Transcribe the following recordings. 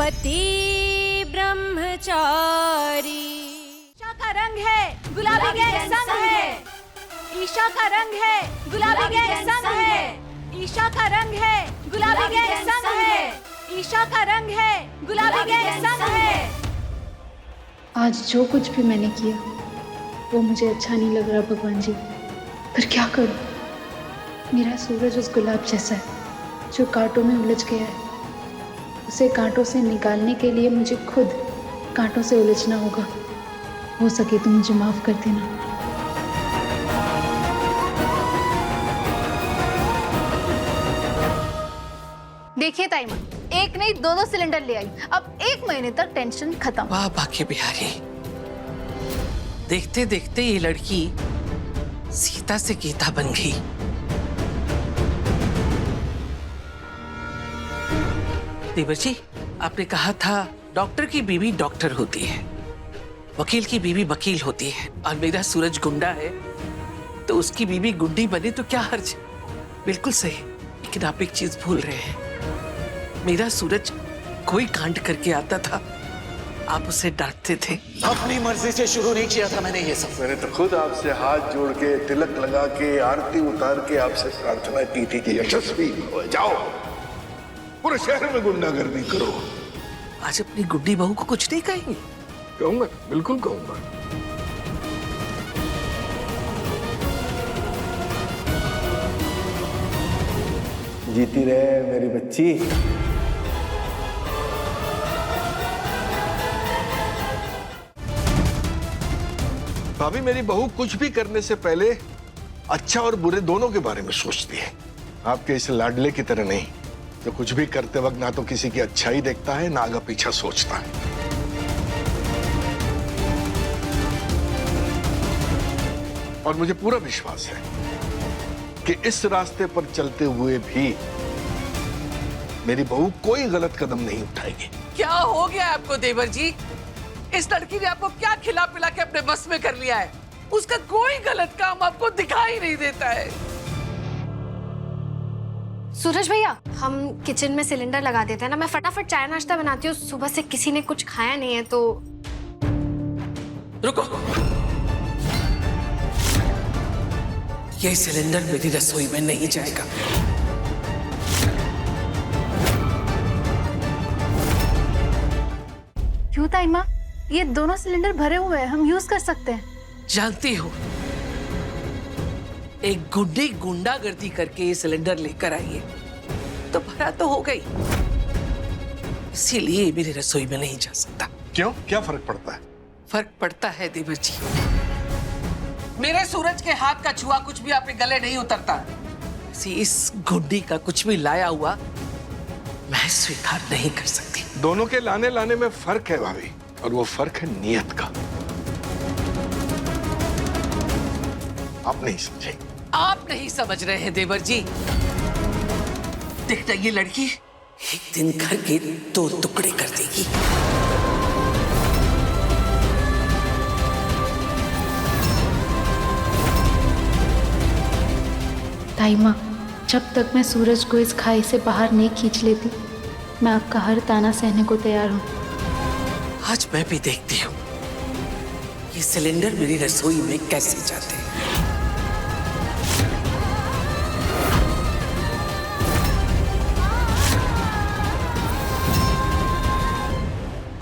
पति ब्रह्मचारी। ईशा का रंग है गुलाबी के संग है, ईशा का रंग है गुलाबी के संग है, ईशा का रंग है गुलाबी के संग है, ईशा का रंग है गुलाबी के संग है। आज जो कुछ भी मैंने किया वो मुझे अच्छा नहीं लग रहा भगवान जी, पर क्या करूं? मेरा सूरज उस गुलाब जैसा है जो कांटों में उलझ गया है। उसे कांटों से निकालने के लिए मुझे खुद कांटों से उलझना होगा। हो सके तो मुझे माफ कर देना। देखिए ताईमा, एक नहीं दो सिलेंडर ले आई। अब 1 महीने तक टेंशन खत्म। वाह बाके बिहारी, देखते देखते ये लड़की सीता से गीता बन गई। देवर जी, आपने कहा था डॉक्टर की बीवी डॉक्टर होती है, वकील की बीवी वकील होती है, और मेरा सूरज गुंडा है तो उसकी बीवी गुंडी बने तो क्या हर्ज। बिल्कुल सही, लेकिन आप एक चीज भूल रहे हैं, मेरा सूरज कोई कांड करके आता था आप उसे डांटते थे। अपनी मर्जी से शुरू नहीं किया था मैंने ये सब। मैंने तो खुद आपसे हाथ जोड़ के, तिलक लगा के, आरती उतार के आपसे प्रार्थना की थी कि यशस्वी हो जाओ, पूरे शहर में गुंडागर्दी करो। आज अपनी गुड्डी बहू को कुछ नहीं कहेंगे? कहूंगा, बिल्कुल कहूंगा। जीती रहे मेरी बच्ची। भाभी, मेरी बहू कुछ भी करने से पहले अच्छा और बुरे दोनों के बारे में सोचती है। आपके इस लाडले की तरह नहीं, जो कुछ भी करते वक्त ना तो किसी की अच्छाई देखता है ना आगे पीछा सोचता है। और मुझे पूरा विश्वास है कि इस रास्ते पर चलते हुए भी मेरी बहू कोई गलत कदम नहीं उठाएगी। क्या हो गया आपको देवर जी? इस लड़की ने आपको क्या खिला पिला के अपने बस में कर लिया है? उसका कोई गलत काम आपको दिखाई नहीं देता है। सूरज भैया, हम किचन में सिलेंडर लगा देते हैं ना, मैं फटाफट चाय नाश्ता बनाती हूँ। सुबह से किसी ने कुछ खाया नहीं है तो। रुको, ये सिलेंडर मेरी रसोई में नहीं जाएगा। क्यों ताईमा? ये दोनों सिलेंडर भरे हुए हैं, हम यूज कर सकते हैं। जानती हो, एक गुड्डी गुंडागर्दी करके ये सिलेंडर लेकर आई है तो भरा तो हो गई, इसीलिए मेरी रसोई में नहीं जा सकता। क्यों? क्या फर्क पड़ता है? फर्क पड़ता है देवर जी, मेरे सूरज के हाथ का छुआ कुछ भी आपके गले नहीं उतरता। इस गुड्डी का कुछ भी लाया हुआ मैं स्वीकार नहीं कर सकती। दोनों के लाने लाने में फर्क है भाभी, और वो फर्क है नियत का। आप नहीं समझे। आप नहीं समझ रहे हैं देवर जी। देखना, ये लड़की एक दिन घर के 2 टुकड़े कर देगी। ताईमा, जब तक मैं सूरज को इस खाई से बाहर नहीं खींच लेती, मैं आपका हर ताना सहने को तैयार हूँ। आज मैं भी देखती हूँ ये सिलेंडर मेरी रसोई में कैसे जाते हैं।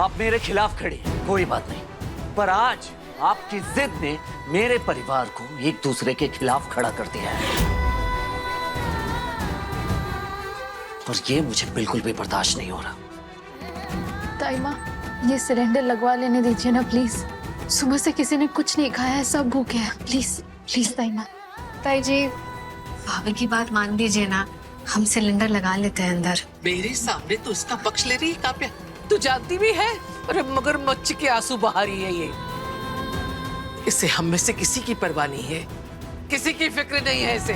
आप मेरे खिलाफ खड़ी हैं, कोई बात नहीं, पर आज आपकी जिद ने मेरे परिवार को एक दूसरे के खिलाफ खड़ा कर दिया है, और ये मुझे बिल्कुल भी बर्दाश्त नहीं हो रहा। ताईमा, ये सिलेंडर लगवा लेने दीजिए ना प्लीज। सुबह से किसी ने कुछ नहीं खाया है, सब भूखे हैं। प्लीज प्लीज ताईमा। ताई जी, भाभी की बात मान दीजिए ना, हम सिलेंडर लगा लेते हैं अंदर। मेरे सामने तो इसका पक्ष ले रही है काव्या, तू जानती भी है। अरे मगरमच्छ के आंसू बहा रही है ये। इसे हम में से किसी की परवाह नहीं है, किसी की फिक्र नहीं है इसे।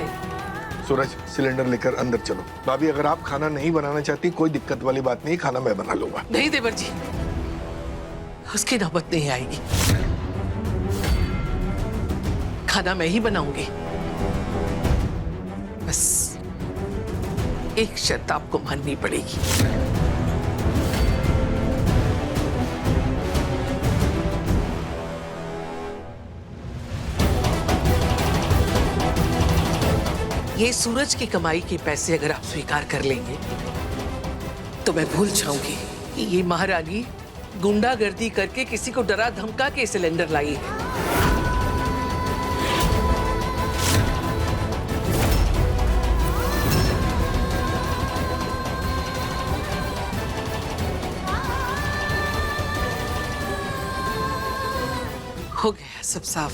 सूरज, सिलेंडर लेकर अंदर चलो। भाभी, अगर आप खाना नहीं बनाना चाहती कोई दिक्कत वाली बात नहीं, खाना मैं बना लूंगा। नहीं देवर जी, उसकी नौबत नहीं आएगी, खाना मैं ही बनाऊंगी। बस एक शर्त आपको माननी पड़ेगी। ये सूरज की कमाई के पैसे अगर आप स्वीकार कर लेंगे तो मैं भूल जाऊंगी कि ये महारानी गुंडागर्दी करके किसी को डरा धमका के सिलेंडर लाई है। हो गया सब साफ।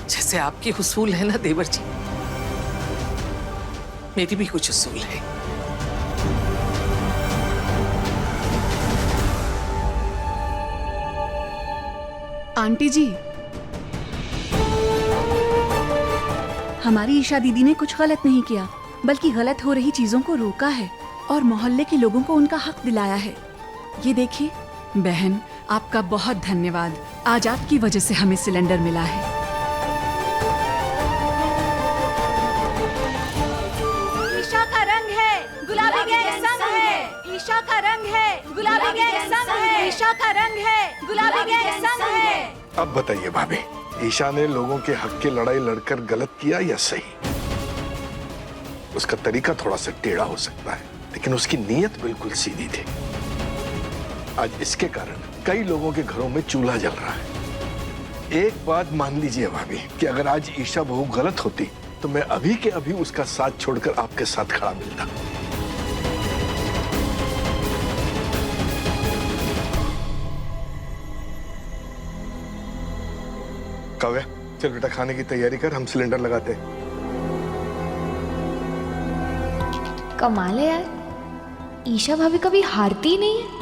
जैसे आपकी उसूल है ना देवर जी, मेरी भी कुछ उसूल है। आंटी जी, हमारी ईशा दीदी ने कुछ गलत नहीं किया, बल्कि गलत हो रही चीजों को रोका है और मोहल्ले के लोगों को उनका हक दिलाया है। ये देखिए बहन, आपका बहुत धन्यवाद। आज आपकी वजह से हमें सिलेंडर मिला है। ईशा का रंग है गुलाबी के संग है। ईशा का रंग है गुलाबी के संग है। ईशा का रंग है गुलाबी के संग है। अब बताइए भाभी, ईशा ने लोगों के हक की लड़ाई लड़कर गलत किया या सही? उसका तरीका थोड़ा सा टेढ़ा हो सकता है, लेकिन उसकी नीयत बिल्कुल सीधी थी। आज इसके कारण कई लोगों के घरों में चूल्हा जल रहा है। एक बात मान लीजिए भाभी कि अगर आज ईशा बहू गलत होती तो मैं अभी के अभी उसका साथ छोड़कर आपके साथ खड़ा मिलता। काव्या, चल बेटा खाने की तैयारी कर, हम सिलेंडर लगाते हैं। कमाल है यार, ईशा भाभी कभी हारती ही नहीं है।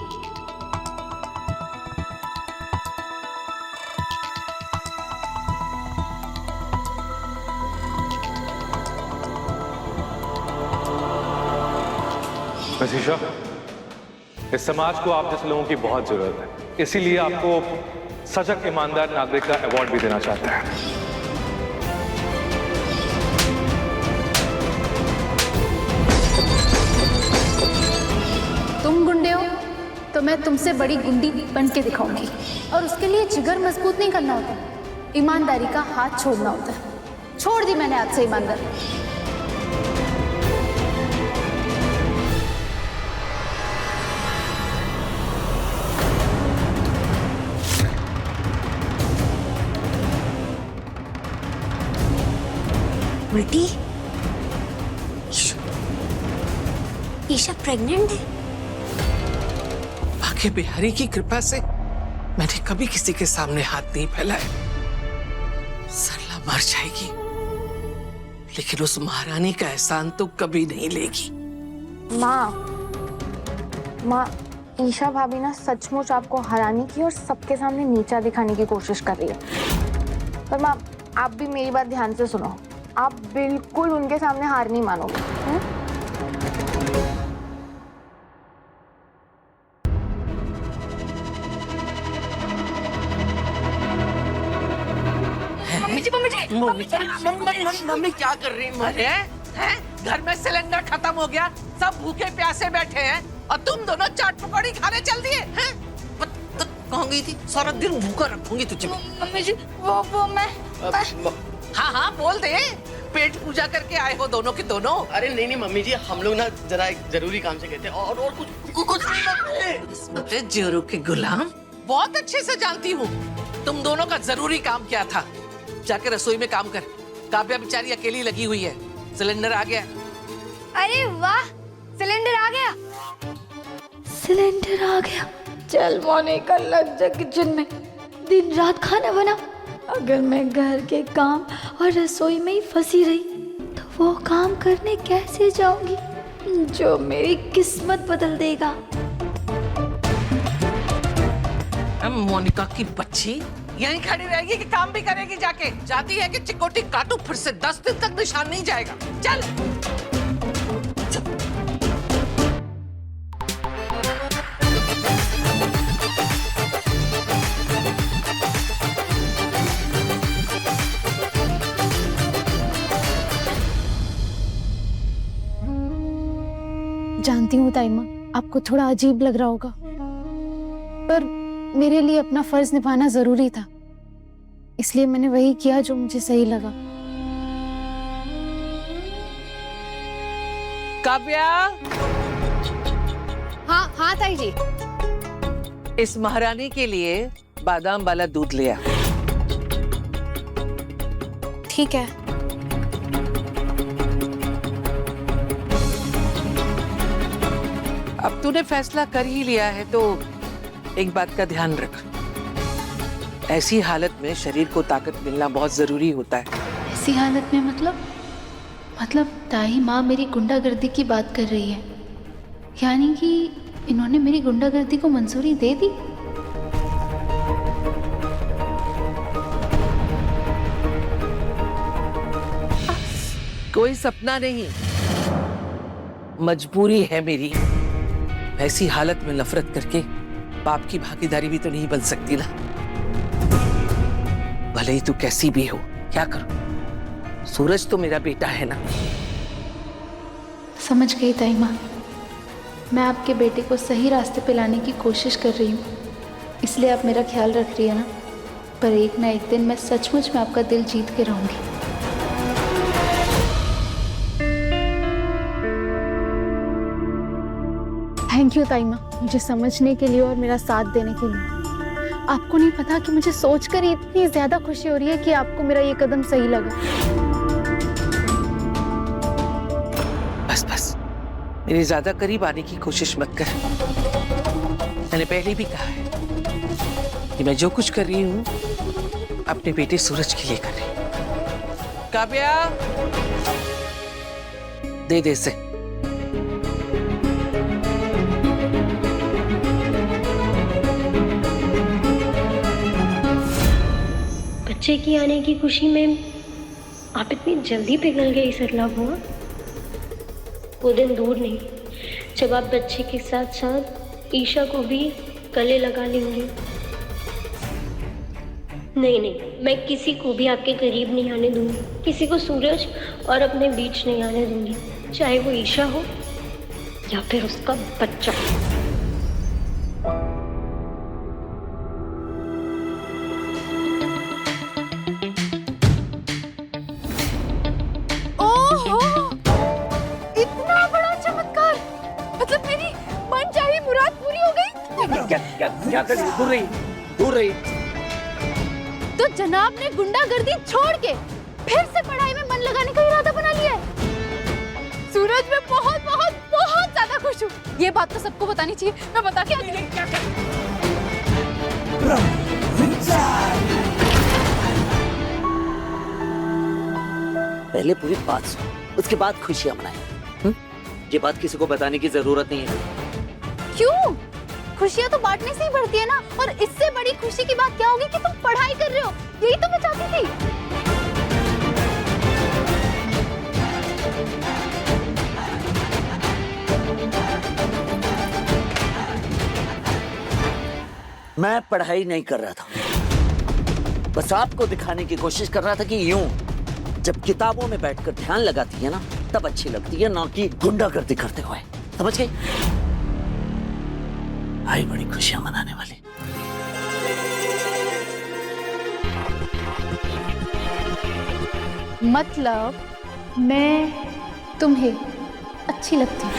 मिस ईशा, इस समाज को आप जैसे लोगों की बहुत जरूरत है, इसीलिए आपको सजग ईमानदार नागरिक का अवार्ड भी देना चाहते हैं। तुम गुंडे हो तो मैं तुमसे बड़ी गुंडी बन के दिखाऊंगी। और उसके लिए जिगर मजबूत नहीं करना होता, ईमानदारी का हाथ छोड़ना होता है। छोड़ दी मैंने हाथ से ईमानदारी। उल्टी, ईशा प्रेग्नेंट है। भाग्य बिहारी की कृपा से मैंने कभी किसी के सामने हाथ नहीं फैलाया। सरला मर जाएगी, लेकिन उस महारानी का एहसान तो कभी नहीं लेगी। माँ, ईशा भाभी ना सचमुच आपको हराने की और सबके सामने नीचा दिखाने की कोशिश कर रही है। पर माँ, आप भी मेरी बात ध्यान से सुनो, आप बिल्कुल उनके सामने हार नहीं मानोगे। मम्मी क्या कर रही है? घर में सिलेंडर खत्म हो गया, सब भूखे प्यासे बैठे हैं और तुम दोनों चाट पकौड़ी खाने चल दिए हैं? कहाँ गई थी? सारा दिन भूखा रखूंगी तुझे। मम्मी जी, वो मैं हाँ बोल दे, पेट पूजा करके आए हो दोनों के दोनों। अरे नहीं मम्मी जी, हम लोग ना जरा एक जरूरी काम से गए थे और कुछ नहीं। जोरू के गुलाम, बहुत अच्छे से जानती हूँ तुम दोनों का जरूरी काम क्या था। जाके रसोई में काम कर। काव्या बेचारी अकेली लगी हुई है। सिलेंडर आ गया। अरे वाह, सिलेंडर आ गया। सिलेंडर आ गया। चल मोनिका, लग जा किचन में, दिन रात खाना बना। अगर मैं घर के काम और रसोई में ही फंसी रही तो वो काम करने कैसे जाऊंगी जो मेरी किस्मत बदल देगा। मोनिका की बच्ची यहीं खड़ी रहेगी कि काम भी करेगी? जाके जाती है कि चिकोटी काटू फिर से 10 दिन तक निशान नहीं जाएगा। चल, जानती हूँ ताईमा, आपको थोड़ा अजीब लग रहा होगा, पर मेरे लिए अपना फर्ज निभाना जरूरी था, इसलिए मैंने वही किया जो मुझे सही लगा। काव्या, हाँ हाँ ताई जी। इस महारानी के लिए बादाम वाला दूध ले आ। ठीक है। अब तूने फैसला कर ही लिया है तो एक बात का ध्यान रख, ऐसी हालत में शरीर को ताकत मिलना बहुत जरूरी होता है। ऐसी हालत में मतलब ताई माँ मेरी गुंडागर्दी की बात कर रही है, यानी कि इन्होंने मेरी गुंडागर्दी को मंजूरी दे दी। कोई सपना नहीं, मजबूरी है मेरी। ऐसी हालत में नफरत करके बाप की भागीदारी भी तो नहीं बन सकती ना। भले ही तू कैसी भी हो, क्या करूं, सूरज तो मेरा बेटा है ना। समझ गई ताई माँ, मैं आपके बेटे को सही रास्ते पे लाने की कोशिश कर रही हूँ, इसलिए आप मेरा ख्याल रख रही है ना। पर एक ना एक दिन मैं सचमुच में आपका दिल जीत के रहूंगी। थैंक यू ताई माँ, मुझे समझने के लिए और मेरा साथ देने के लिए। आपको नहीं पता कि मुझे सोचकर ही इतनी ज्यादा खुशी हो रही है कि आपको मेरा ये कदम सही लगा। बस मेरे ज्यादा करीब आने की कोशिश मत कर। मैंने पहले भी कहा है कि मैं जो कुछ कर रही हूँ अपने बेटे सूरज के लिए कर रही हूँ। काव्या, दे दे से। बच्चे की आने की खुशी में आप इतनी जल्दी पिघल गए सरला बुआ। वो दिन दूर नहीं जब आप बच्चे के साथ साथ ईशा को भी गले लगा लेंगे। नहीं, मैं किसी को भी आपके करीब नहीं आने दूंगी, किसी को सूरज और अपने बीच नहीं आने दूंगी, चाहे वो ईशा हो या फिर उसका बच्चा। क्या कर रही? दूर रही। तो जनाब ने गुंडागर्दी छोड़ के फिर से पढ़ाई में मन लगाने का इरादा बना लिया है। सूरज मैं बहुत बहुत बहुत ज्यादा खुश हूँ। ये बात तो सबको बतानी चाहिए। मैं बता के पहले पूरी बात सुन, उसके बाद खुशियां मनाएं। ये बात किसी को बताने की जरूरत नहीं है। क्यों? खुशियां तो बांटने से ही बढ़ती है ना। और इससे बड़ी खुशी की बात क्या होगी कि तुम पढ़ाई कर रहे हो। यही तो मैं चाहती थी। मैं पढ़ाई नहीं कर रहा था, बस आपको दिखाने की कोशिश कर रहा था कि यूं जब किताबों में बैठकर ध्यान लगाती है ना तब अच्छी लगती है, ना कि गुंडागर्दी करते हुए। समझ गई? आई बड़ी खुशियां मनाने वाली। मतलब मैं तुम्हें अच्छी लगती हूँ?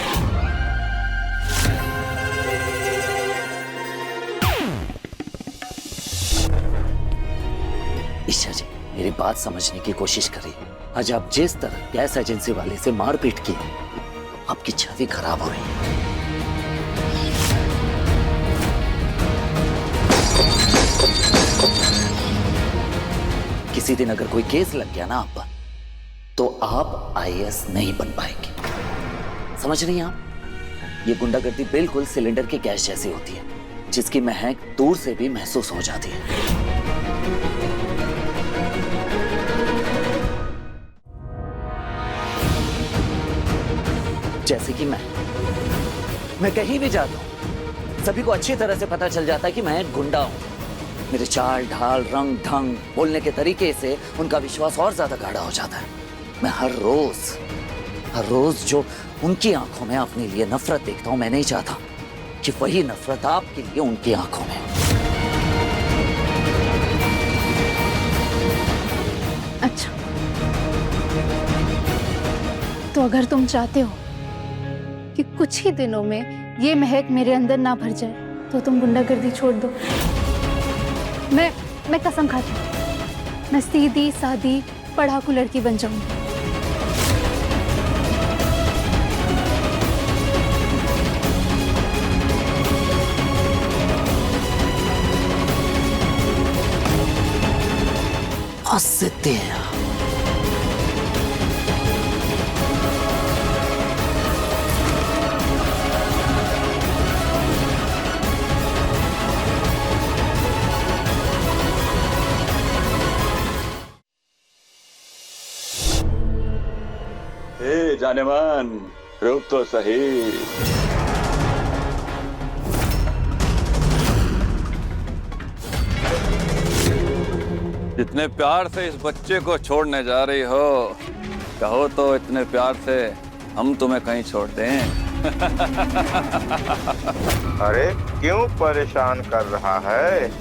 ईशा जी, मेरी बात समझने की कोशिश करिए। आज आप जिस तरह गैस एजेंसी वाले से मारपीट की, आपकी छवि खराब हो रही है। किसी दिन अगर कोई केस लग गया ना आप पर, तो आप आईएएस नहीं बन पाएंगे। समझ रही हैं आप? ये गुंडागर्दी बिल्कुल सिलेंडर की गैस जैसी होती है, जिसकी महक दूर से भी महसूस हो जाती है। जैसे कि मैं कहीं भी जाता हूं, सभी को अच्छी तरह से पता चल जाता है कि मैं गुंडा हूं। मेरे चाल ढाल, रंग ढंग, बोलने के तरीके से उनका विश्वास और ज्यादा गाढ़ा हो जाता है। मैं हर रोज जो उनकी आंखों में अपने लिए नफरत देखता हूं, मैं नहीं चाहता कि वही नफरत आपके लिए उनकी आंखों में। अच्छा, तो अगर तुम चाहते हो कि कुछ ही दिनों में ये महक मेरे अंदर ना भर जाए तो तुम गुंडागर्दी छोड़ दो। मैं कसम खाती हूँ, मैं सीधी सादी पढ़ाकू लड़की बन जाऊंगी। हंसते हैं। जाने मन, रुक तो सही। जितने प्यार से इस बच्चे को छोड़ने जा रही हो, कहो तो इतने प्यार से हम तुम्हें कहीं छोड़ दें। अरे क्यों परेशान कर रहा है?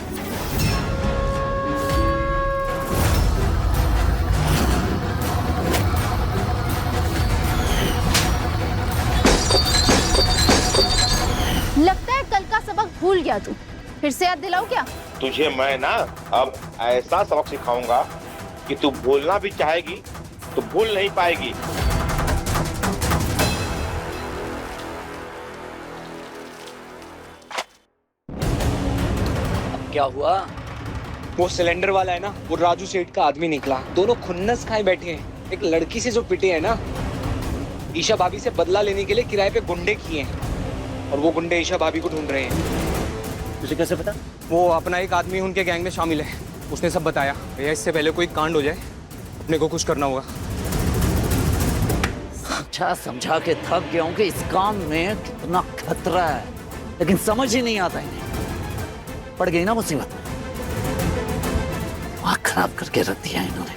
लगता है कल का सबक भूल गया तू, फिर से याद दिलाऊं क्या? तुझे मैं ना अब ऐसा सबक सिखाऊंगा कि तू भूलना भी चाहेगी तो भूल नहीं पाएगी। अब क्या हुआ? वो सिलेंडर वाला है ना, वो राजू सेठ का आदमी निकला। दोनों खुन्नस खाए बैठे हैं। एक लड़की से जो पिटे हैं ना, ईशा भाभी से बदला लेने के लिए किराए पे गुंडे किए हैं और वो गुंडे ईशा भाभी को ढूंढ रहे हैं। तुझे कैसे पता? वो अपना एक आदमी उनके गैंग में शामिल है, उसने सब बताया। भैया इससे पहले कोई कांड हो जाए, अपने को कुछ करना होगा। समझा समझा के थक गया हूं कि इस काम में कितना खतरा है, लेकिन समझ ही नहीं आता इन्हें। पड़ गई ना मुसीबत में, दिमाग खराब करके रख दिया इन्होंने।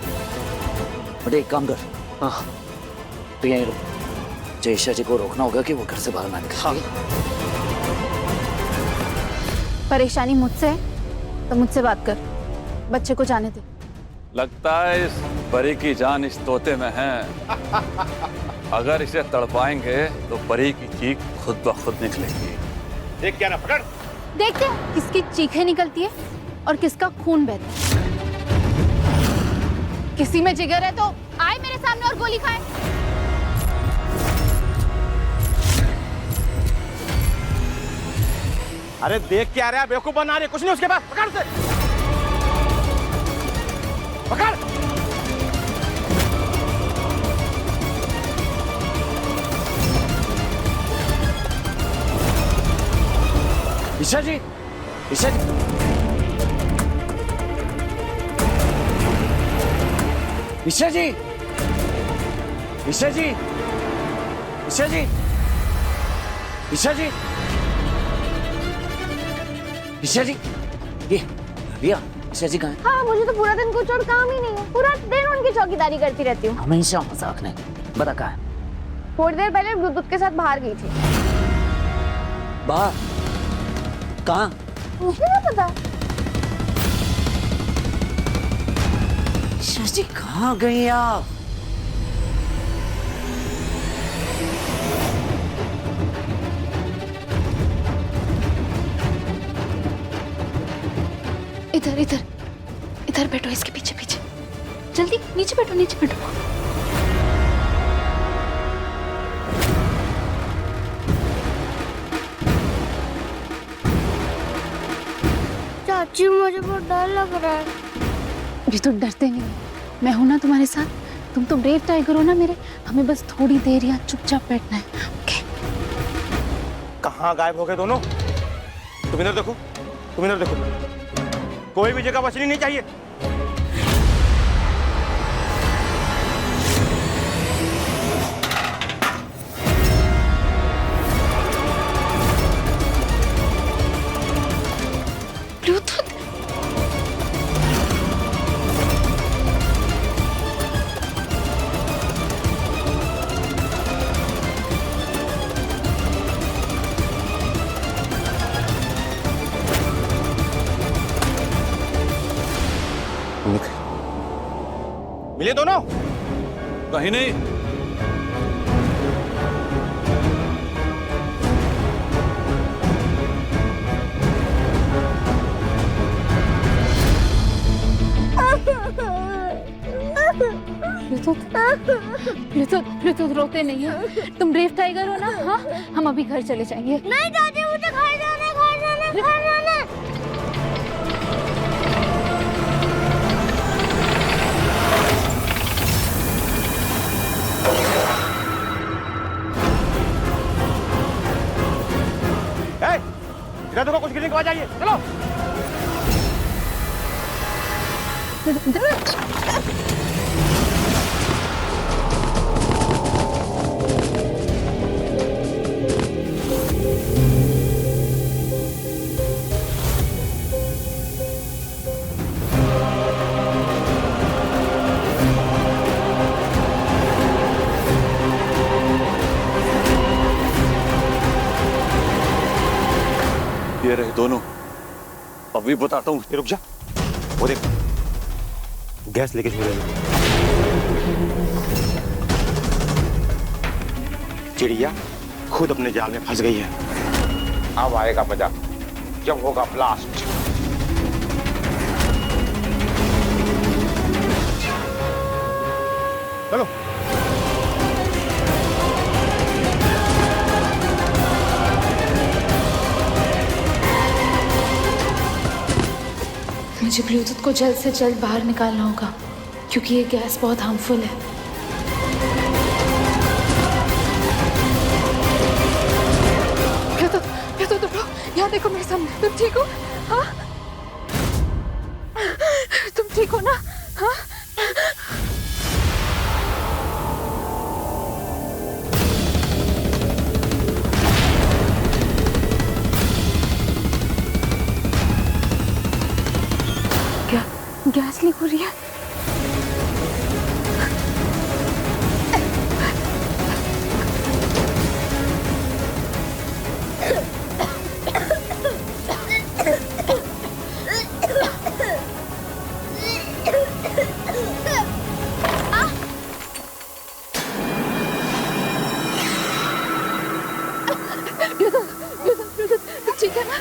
बट एक काम कर, हाँ तो यहीं रुक। जयेशा जी को रोकना होगा कि वो घर से बाहर ना निकले। परेशानी मुझसे है तो मुझसे बात कर, बच्चे को जाने दे। लगता है इस परी की जान इस तोते में है। अगर इसे तड़पाएंगे तो परी की चीख खुद ब खुद निकलेगी। देख क्या ना, पकड़। देखते हैं किसकी चीखें निकलती है और किसका खून बहता है। किसी में जिगर है तो आए मेरे सामने और गोली खाए। अरे देख क्या रहा है, बेवकूफ बना रहे, कुछ नहीं उसके पास। पकड़ से, पकड़। ईशा जी, ईशा जी, ईशा जी, ईशा जी, ईशा जी, ईशा जी, ईशा जी, ये भैया, ईशा जी कहाँ है? हाँ, मुझे तो पूरा दिन कुछ और काम ही नहीं है। पूरा दिन उनकी चौकीदारी करती रहती हूँ। हमेशा मजाक नहीं। बता कहाँ है? थोड़ी देर पहले ब्लूटूथ के साथ बाहर गई थी। बाहर? कहाँ? मुझे क्या पता। ईशा जी कहाँ गई आप? इधर इधर इधर बैठो, इसके पीछे पीछे। जल्दी नीचे बैठो, नीचे बैठो। चाची मुझे बहुत डर लग रहा है। अभी तो डरते नहीं, मैं हूं ना तुम्हारे साथ। तुम तो ब्रेव टाइगर हो ना मेरे। हमें बस थोड़ी देर यहाँ चुपचाप बैठना है, ओके? कहाँ गायब हो गए दोनों? तुम इधर देखो, तुम इधर देखो। कोई भी जगह बचनी नहीं चाहिए। ब्लूटूथ। मिले दोनों? कहीं नहीं। ब्लूटूथ रोते नहीं हो। तुम ब्रेव टाइगर हो ना? हाँ, हम अभी घर चले जाएंगे। नहीं दादी, मुझे घर जाना, घर जाना, घर जाना। इधर देखो, कुछ गिरने की आवाज आई है। चलो। ये रहे दोनों। अभी बताता हूँ। रुक जा, वो देख, गैस लेके चले गए। चिड़िया खुद अपने जाल में फंस गई है। अब आएगा मजा जब होगा ब्लास्ट। चलो। मुझे ब्लूटूथ को जल्द से जल्द बाहर निकालना होगा क्योंकि ये गैस बहुत हार्मफुल है। यहाँ देखो मेरे सामने। तुम ठीक हो? हाँ, तुम ठीक हो ना? हाँ, क्या गैस लीक हो रही है? ठीक है ना?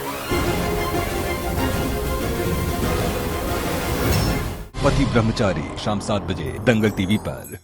पति ब्रह्मचारी शाम 7 बजे दंगल टीवी पर।